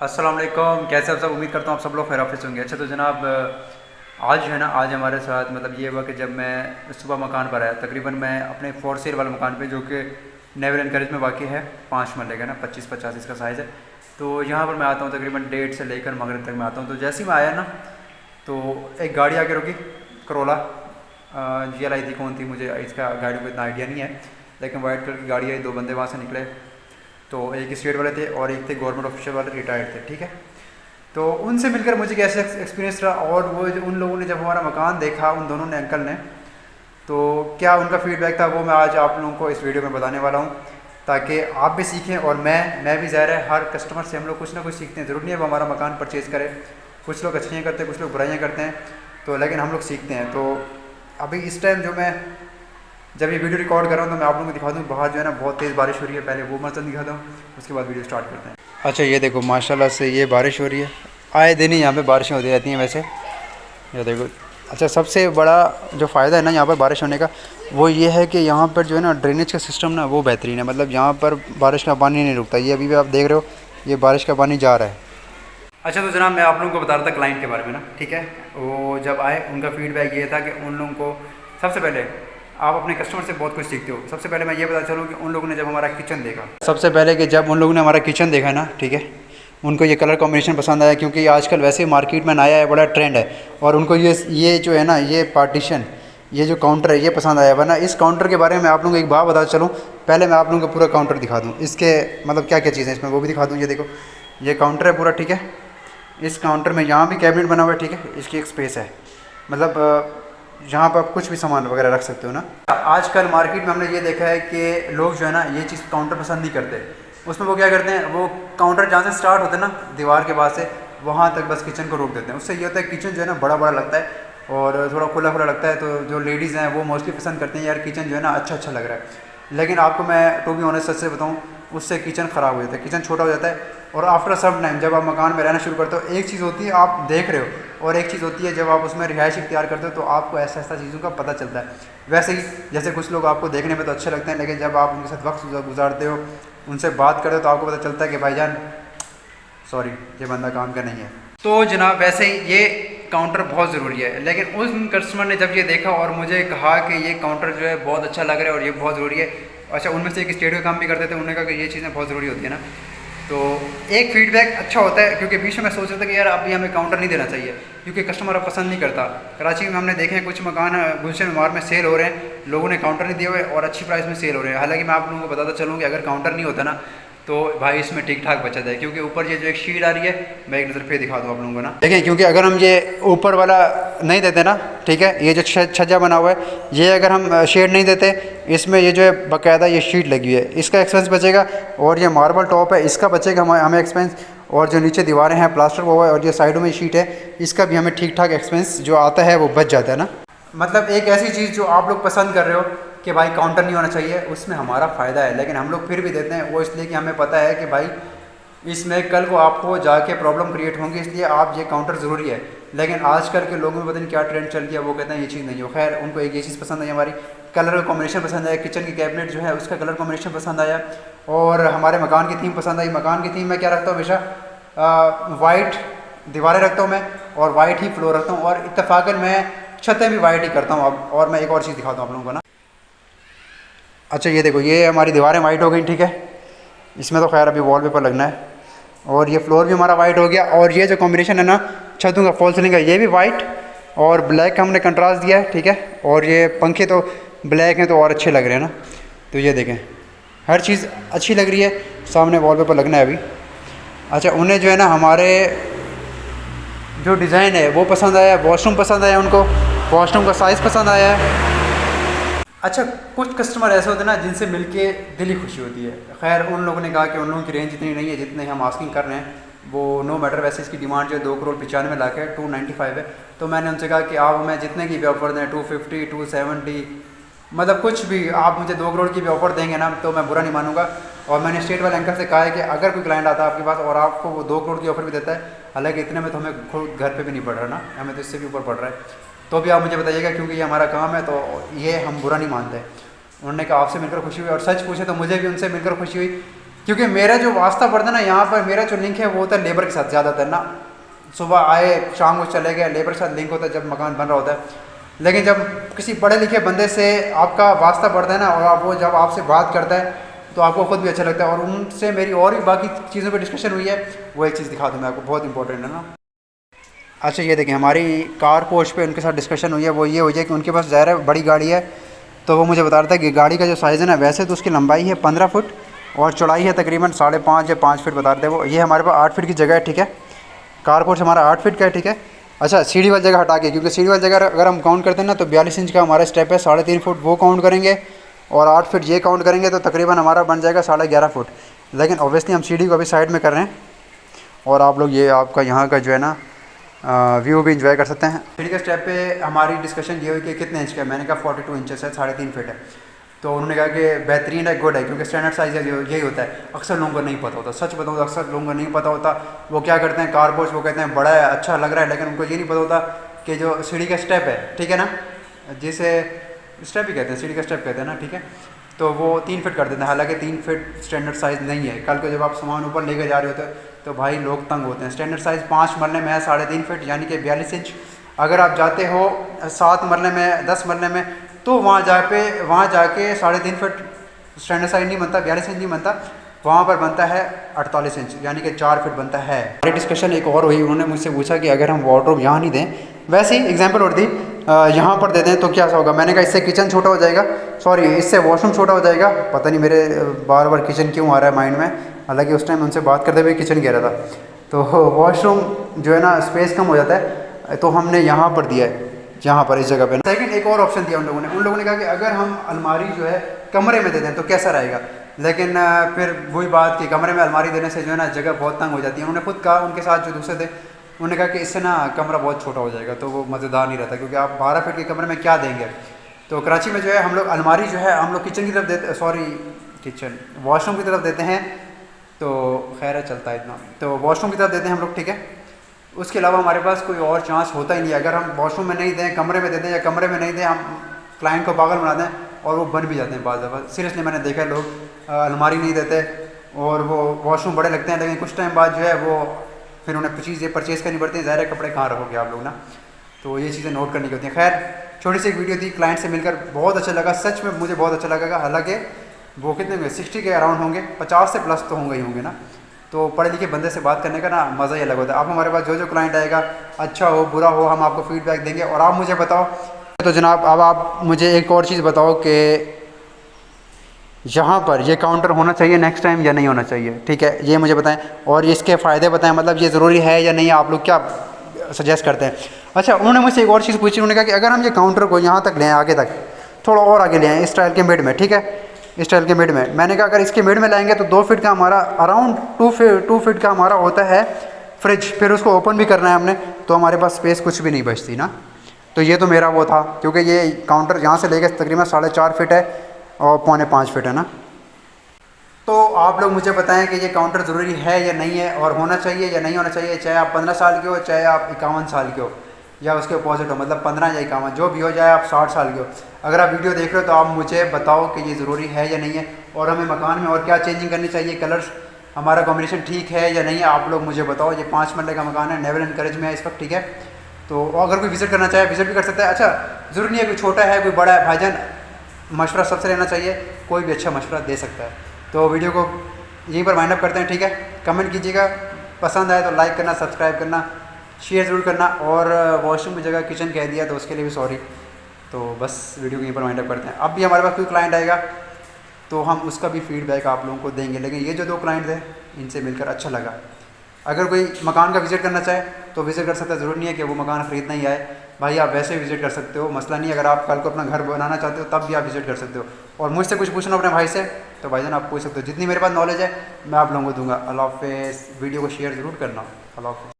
अस्सलाम वालेकुम। कैसे आप सब? उम्मीद करता हूँ आप सब लोग खैर ऑफिस होंगे। अच्छा तो जनाब, आज जो है ना, आज हमारे साथ मतलब ये हुआ कि जब मैं सुबह मकान पर आया, तकरीबन मैं अपने फोर सेल वाले मकान पे, जो कि नेवल एनकरेज में वाक़ है, 5 मरले का ना, 25-50 इसका साइज़ है। तो यहाँ पर मैं आता हूँ तकरीबन 1:30 से लेकर मगरिब तक मैं आता हूँ। तो जैसे ही मैं आया ना, तो एक गाड़ी आके रुकी, करोला GL थी, कौन थी मुझे इसका गाड़ी को इतना आइडिया नहीं है, लेकिन वाइट कलर की गाड़ी आई। 2 बंदे वहाँ से निकले, तो एक स्टेट वाले थे और एक थे गवर्नमेंट ऑफिशियल वाले, रिटायर्ड थे, ठीक है। तो उनसे मिलकर मुझे कैसे एक्सपीरियंस रहा, और वो जो उन लोगों ने जब हमारा मकान देखा, उन दोनों ने, अंकल ने, तो क्या उनका फीडबैक था, वो मैं आज आप लोगों को इस वीडियो में बताने वाला हूँ, ताकि आप भी सीखें और मैं भी। ज़ाहिर है हर कस्टमर से हम लोग कुछ ना कुछ सीखते हैं, ज़रूरी नहीं है वो हमारा मकान परचेज़ करे। कुछ लोग अच्छाइयाँ करते हैं, कुछ लोग बुराइयाँ करते हैं, तो लेकिन हम लोग सीखते हैं। तो अभी इस टाइम जो मैं जब ये वीडियो रिकॉर्ड कर रहा हूँ, तो मैं आप लोगों को दिखा दूँ, बाहर जो है ना बहुत तेज़ बारिश हो रही है। पहले वो मौसम दिखा दूँ, उसके बाद वीडियो स्टार्ट करते हैं। अच्छा ये देखो, माशाल्लाह से ये बारिश हो रही है। आए दिन ही यहाँ पे बारिशें होती रहती हैं वैसे, ये देखो। अच्छा, सबसे बड़ा जो फ़ायदा है ना यहाँ पर बारिश होने का, वो ये है कि यहाँ पर जो है ना ड्रेनेज का सिस्टम ना वो बेहतरीन है। मतलब यहाँ पर बारिश का पानी नहीं रुकता। ये अभी भी आप देख रहे हो, ये बारिश का पानी जा रहा है। अच्छा तो जनाब, मैं आप लोगों को बता रहा था क्लाइंट के बारे में ना, ठीक है। वो जब आए, उनका फीडबैक ये था कि उन लोगों को सबसे पहले, आप अपने कस्टमर से बहुत कुछ सीखते हो। सबसे पहले मैं ये बता चलूँ कि उन लोगों ने जब हमारा किचन देखा, सबसे पहले कि जब उन लोगों ने हमारा किचन देखा ना, ठीक है, उनको ये कलर कॉम्बिनेशन पसंद आया, क्योंकि आजकल वैसे ही मार्केट में नया है, बड़ा ट्रेंड है। और उनको ये जो है ना, ये पार्टीशन, ये जो काउंटर है, ये पसंद आया। वरना इस काउंटर के बारे में आप लोगों को एक बात बता चलूँ, पहले मैं आप लोगों को पूरा काउंटर दिखा दूँ, इसके मतलब क्या क्या चीज़ें इसमें वो भी दिखा दूँ। ये देखो, ये काउंटर है पूरा, ठीक है। इस काउंटर में यहाँ भी कैबिनेट बना हुआ है, ठीक है। इसकी एक स्पेस है, मतलब जहाँ पर आप कुछ भी सामान वगैरह रख सकते हो ना। आजकल मार्केट में हमने ये देखा है कि लोग जो है ना, ये चीज़ काउंटर पसंद नहीं करते। उसमें वो क्या करते हैं, वो काउंटर जहाँ से स्टार्ट होता है ना, दीवार के बाद से वहाँ तक बस किचन को रोक देते हैं। उससे ये होता है किचन जो है ना बड़ा बड़ा लगता है और थोड़ा खुला खुला लगता है। तो जो लेडीज़ हैं वो मोस्टली पसंद करते हैं, यार किचन जो है ना अच्छा लग रहा है। लेकिन आपको मैं टू बी ऑनेस्ट सच से बताऊँ, उससे किचन ख़राब हो जाता है, किचन छोटा हो जाता है। और आफ्टर सम टाइम जब आप मकान में रहना शुरू करते हो, एक चीज़ होती है आप देख रहे हो, और एक चीज़ होती है जब आप उसमें रिहाइश इख्तियार करते हो, तो आपको ऐसा ऐसा चीज़ों का पता चलता है। वैसे ही जैसे कुछ लोग आपको देखने में तो अच्छे लगते हैं, लेकिन जब आप उनके साथ वक्त गुजारते हो, उनसे बात करते हो, तो आपको पता चलता है कि भाईजान सॉरी, ये बंदा काम का नहीं है। तो जनाब, वैसे ही ये काउंटर बहुत ज़रूरी है। लेकिन उस कस्टमर ने जब ये देखा और मुझे कहा कि ये काउंटर जो है बहुत अच्छा लग रहा है और ये बहुत ज़रूरी है। अच्छा, उनमें से एक स्टेडियो काम भी करते थे, उन्होंने कहा कि ये चीज़ें बहुत ज़रूरी होती है ना। तो एक फीडबैक अच्छा होता है, क्योंकि बीच में मैं सोच रहा था कि यार अभी हमें काउंटर नहीं देना चाहिए, क्योंकि कस्टमर अब पसंद नहीं करता। कराची में हमने देखे हैं कुछ मकान गुलशन इमार में सेल हो रहे हैं, लोगों ने काउंटर नहीं दिए हुए और अच्छी प्राइस में सेल हो रहे हैं। हालांकि मैं आप लोगों को बताता चलूँ कि अगर काउंटर नहीं होता ना, तो भाई इसमें ठीक ठाक बचत है। क्योंकि ऊपर ये जो एक शीट आ रही है, मैं एक नज़र पे दिखा दूँ आप लोगों को ना, देखें। क्योंकि अगर हम ये ऊपर वाला नहीं देते ना, ठीक है, ये जो छज्जा बना हुआ है, ये अगर हम शेड नहीं देते, इसमें ये जो है बाकायदा ये शीट लगी हुई है, इसका एक्सपेंस बचेगा। और ये मार्बल टॉप है, इसका बचेगा हमें एक्सपेंस। और जो नीचे दीवारें हैं प्लास्टर हुआ है, और ये साइडों में शीट है, इसका भी हमें ठीक ठाक एक्सपेंस जो आता है वो बच जाता है ना। मतलब एक ऐसी चीज़ जो आप लोग पसंद कर रहे हो कि भाई काउंटर नहीं होना चाहिए, उसमें हमारा फ़ायदा है, लेकिन हम लोग फिर भी देते हैं। वो इसलिए कि हमें पता है कि भाई इसमें कल को आपको जाके प्रॉब्लम क्रिएट होंगी, इसलिए आप ये काउंटर ज़रूरी है। लेकिन आजकल के लोगों में पता नहीं क्या ट्रेंड चल गया, वो कहते हैं ये चीज़ नहीं हो। खैर, उनको एक ये चीज़ पसंद आई, हमारी कलर का कॉम्बिनेशन पसंद आया, किचन की कैबिनेट जो है उसका कलर कॉम्बिनेशन पसंद आया, और हमारे मकान की थीम पसंद आई। मकान की थीम मैं क्या रखता हूँ हमेशा, वाइट दीवारें रखता हूँ मैं, और वाइट ही फ्लोर रखता हूँ, और इत्तेफाकन मैं छतें भी वाइट ही करता हूँ अब। और मैं एक और चीज़ दिखाता हूँ आप लोगों को ना। अच्छा ये देखो, ये हमारी दीवारें वाइट हो गई, ठीक है। इसमें तो खैर अभी वॉलपेपर लगना है, और ये फ्लोर भी हमारा वाइट हो गया। और ये जो कॉम्बिनेशन है ना छतों का, फॉल सीलिंग का, ये भी वाइट और ब्लैक का हमने कंट्रास्ट दिया है, ठीक है। और ये पंखे तो ब्लैक हैं, तो और अच्छे लग रहे हैं ना। तो ये देखें, हर चीज़ अच्छी लग रही है। सामने वॉलपेपर लगना है अभी। अच्छा, उन्हें जो है ना हमारे जो डिज़ाइन है वो पसंद आया, वॉशरूम पसंद आया उनको, वॉशरूम का साइज़ पसंद आया है। अच्छा, कुछ कस्टमर ऐसे होते हैं ना जिनसे मिलके दिल ही खुशी होती है। खैर, उन लोगों ने कहा कि उन लोगों की रेंज इतनी नहीं है जितने हम आस्किंग कर रहे हैं, वो नो मैटर। वैसे इसकी डिमांड जो है 2,95,00,000 है, 295 है। तो मैंने उनसे कहा कि आप हमें जितने की भी ऑफ़र दें, 250, 270, मतलब कुछ भी आप मुझे 2 करोड़ की भी ऑफ़र देंगे ना, तो मैं बुरा नहीं मानूंगा। और मैंने स्टेट वाले अंकल से कहा है कि अगर कोई क्लाइंट आता है आपके पास और आपको वो 2 करोड़ की ऑफ़र भी देता है, हालांकि इतने में तो हमें खुद घर पे भी नहीं पड़ रहा ना, हमें तो इससे भी ऊपर पड़ रहा है, तो भी आप मुझे बताइएगा, क्योंकि ये हमारा काम है, तो ये हम बुरा नहीं मानते। उन्होंने कहा आपसे मिलकर खुशी हुई, और सच पूछे तो मुझे भी उनसे मिलकर खुशी हुई। क्योंकि मेरा जो वास्ता पड़ता है ना यहाँ पर, मेरा जो लिंक है वो होता है लेबर के साथ ज़्यादातर ना। सुबह आए शाम को चले गए, लेबर के साथ लिंक होता है जब मकान बन रहा होता है। लेकिन जब किसी पढ़े लिखे बंदे से आपका वास्ता पड़ता है ना, और आप वो जब आपसे बात करता है तो आपको खुद भी अच्छा लगता है। और उनसे मेरी और भी बाकी चीज़ों पर डिस्कशन हुई है, वो एक चीज़ दिखा दूँ मैं आपको, बहुत इंपॉर्टेंट है ना। अच्छा ये देखें, हमारी कार पोर्च पे उनके साथ डिस्कशन हुई है, वो ये हुई है कि उनके पास ज़ाहिर है बड़ी गाड़ी है, तो वो मुझे बता रहा था कि गाड़ी का जो साइज़ है ना, वैसे तो उसकी लंबाई है 15 फुट और चौड़ाई है तकरीबन 5.5 या 5 फीट बता रहे थे वो। ये हमारे पास 8 फीट की जगह है, ठीक है। कार पोर्च हमारा 8 फीट का है, ठीक है। अच्छा सीढ़ी वाली जगह हटा के, क्योंकि सीढ़ी वाली जगह अगर हम काउंट करते हैं ना तो 42 इंच का हमारा स्टेप है, 3.5 फुट वो काउंट करेंगे और 8 फीट ये काउंट करेंगे तो तकरीबन हमारा बन जाएगा 11.5 फुट। लेकिन ऑब्वियसली हम सीढ़ी को अभी साइड में कर रहे हैं और आप लोग ये आपका यहाँ का जो है ना व्यू भी इंजॉय कर सकते हैं। सीढ़ी के स्टेप पे हमारी डिस्कशन ये हुई कि कितने इंच का है। मैंने कहा 42 इंचेस है, 3.5 फीट है। तो उन्होंने कहा कि बेहतरीन है, गुड है, क्योंकि स्टैंडर्ड साइज़ है यही होता है। अक्सर लोगों को नहीं पता होता, सच बताऊँ तो अक्सर लोगों को नहीं पता होता। वो क्या करते हैं, कार पोर्च वो कहते हैं बड़ा है, अच्छा लग रहा है, लेकिन उनको ये नहीं पता होता कि जो सीढ़ी का स्टेप है, ठीक है ना, जिसे स्टेप ही कहते हैं, सीढ़ी का स्टेप कहते हैं ना, ठीक है, तो वो 3 फीट कर देते हैं। हालांकि 3 फीट स्टैंडर्ड साइज़ नहीं है। कल को जब आप सामान ऊपर लेकर जा रहे होते हैं तो भाई लोग तंग होते हैं। स्टैंडर्ड साइज़ 5 मरले में है 3.5 फीट यानी कि 42 इंच। अगर आप जाते हो 7 मरले में, 10 मरले में, तो वहाँ जाके 3.5 फीट स्टैंडर्ड साइज नहीं बनता, 42 इंच नहीं बनता, वहाँ पर बनता है 48 इंच यानी कि 4 फीट बनता है। हमारी डिस्कशन एक और हुई, उन्होंने मुझसे पूछा कि अगर हम वार्डरोब यहाँ नहीं दें, वैसे ही एग्जांपल और दी, यहाँ पर दे दें तो क्या होगा। मैंने कहा इससे किचन छोटा हो जाएगा, सॉरी इससे वॉशरूम छोटा हो जाएगा। पता नहीं मेरे बार बार किचन क्यों आ रहा है माइंड में, हालांकि उस टाइम उनसे बात करते हुए किचन कह रहा था। तो वॉशरूम जो है ना स्पेस कम हो जाता है, तो हमने यहाँ पर दिया है, यहाँ पर इस जगह पे। सेकंड एक और ऑप्शन दिया उन लोगों ने कहा कि अगर हम अलमारी जो है कमरे में दे दें तो कैसा रहेगा। लेकिन फिर वही बात कि कमरे में अलमारी देने से जो है ना जगह बहुत तंग हो जाती है। उन्होंने खुद कहा, उनके साथ जो दूसरे थे उन्होंने कहा कि इससे ना कमरा बहुत छोटा हो जाएगा, तो वो मज़ेदार नहीं रहता, क्योंकि आप 12 फीट के कमरे में क्या देंगे। तो कराची में जो है हम लोग अलमारी जो है हम लोग किचन की तरफ देते, सॉरी किचन वॉशरूम की तरफ देते हैं, तो खैर है चलता है इतना, तो वॉशरूम की तरफ देते हैं हम लोग, ठीक है। उसके अलावा हमारे पास कोई और चांस होता ही नहीं है। अगर हम वॉशरूम में नहीं दें, कमरे में दे दें, या कमरे में नहीं दें, हम क्लाइंट को पागल बना दें और वो बन भी जाते हैं बाज़ दफ़ा। सीरियसली मैंने देखा है लोग अलमारी नहीं देते और वो वॉशरूम बड़े लगते हैं, लेकिन कुछ टाइम बाद जो है वो फिर उन्हें चीज़ें परचेज़ करनी पड़ती हैं। ज़ाहिर है कपड़े कहाँ रखोगे आप लोग ना, तो ये चीज़ें नोट करनी होती हैं। खैर छोटी सी एक वीडियो थी, क्लाइंट से मिलकर बहुत अच्छा लगा, सच में मुझे बहुत अच्छा लगा। हालांकि वो कितने होंगे, 60 के अराउंड होंगे, 50 से प्लस तो होंगे ही होंगे ना। तो पढ़े लिखे बंदे से बात करने का ना मज़ा ही अलग होता है। आप हमारे पास जो क्लाइंट आएगा, अच्छा हो बुरा हो, हम आपको फीडबैक देंगे और आप मुझे बताओ। तो जनाब अब आप मुझे एक और चीज़ बताओ कि यहाँ पर ये काउंटर होना चाहिए नेक्स्ट टाइम या नहीं होना चाहिए, ठीक है, ये मुझे बताएं। और इसके फ़ायदे बताएं, मतलब ये ज़रूरी है या नहीं, आप लोग क्या सजेस्ट करते हैं। अच्छा उन्होंने मुझसे एक और चीज़ पूछी, उन्होंने कहा कि अगर हम ये काउंटर को यहाँ तक लें, आगे तक थोड़ा और आगे ले आएँ, इस स्टाइल के मिड में, ठीक है, इस स्टाइल के मिड में। मैंने कहा अगर इसके मिड में लाएंगे तो 2 फीट का हमारा अराउंड 2 फीट का हमारा होता है फ्रिज, फिर उसको ओपन भी करना है हमने, तो हमारे पास स्पेस कुछ भी नहीं बचती ना। तो ये तो मेरा वो था, क्योंकि ये काउंटर यहाँ से लेकर तकरीबन 4.5 फीट है और 4.25 फीट है ना। तो आप लोग मुझे बताएं कि ये काउंटर ज़रूरी है या नहीं है, और होना चाहिए या नहीं होना चाहिए, चाहे आप 15 साल के हो, चाहे आप 51 साल के हो, या उसके अपोजिट हो, मतलब 15 या 51 जो भी हो, जाए आप 60 साल के हो। अगर आप वीडियो देख रहे हो तो आप मुझे बताओ कि ये ज़रूरी है या नहीं है, और हमें मकान में और क्या चेंजिंग करनी चाहिए, कलर्स हमारा कॉम्बिनेशन ठीक है या नहीं है, आप लोग मुझे बताओ। ये 5 मरले का मकान है, नेवल एंड करेज में है इस वक्त, ठीक है। तो अगर कोई विज़िट करना चाहे विज़िट भी कर सकता है। अच्छा ज़रूरी नहीं है कोई छोटा है कोई बड़ा है, भाईजान मशवरा सबसे लेना चाहिए, कोई भी अच्छा मशवरा दे सकता है। तो वीडियो को यहीं पर वाइंड अप करते हैं, ठीक है। कमेंट कीजिएगा, पसंद आए तो लाइक करना, सब्सक्राइब करना, शेयर ज़रूर करना, और वॉशरूम की जगह किचन कह दिया तो उसके लिए भी सॉरी। तो बस वीडियो को यहीं पर वाइंड अप करते हैं। अब भी हमारे पास कोई क्लाइंट आएगा तो हम उसका भी फीडबैक आप लोगों को देंगे, लेकिन ये जो 2 क्लाइंट थे इनसे मिलकर अच्छा लगा। अगर कोई मकान का विज़िट करना चाहे तो विज़िट कर सकता है, ज़रूरी नहीं है कि वो मकान ख़रीदना ही आए, भाई आप वैसे विज़िट कर सकते हो, मसला नहीं। अगर आप कल को अपना घर बनाना चाहते हो तब भी आप विज़िट कर सकते हो। और मुझसे कुछ पूछना अपने भाई से तो भाईजान आप पूछ सकते हो, जितनी मेरे पास नॉलेज है मैं आप लोगों को दूंगा। अल्लाह हाफ़िज़। वीडियो को शेयर ज़रूर करना। अल्लाह हाफ़िज़।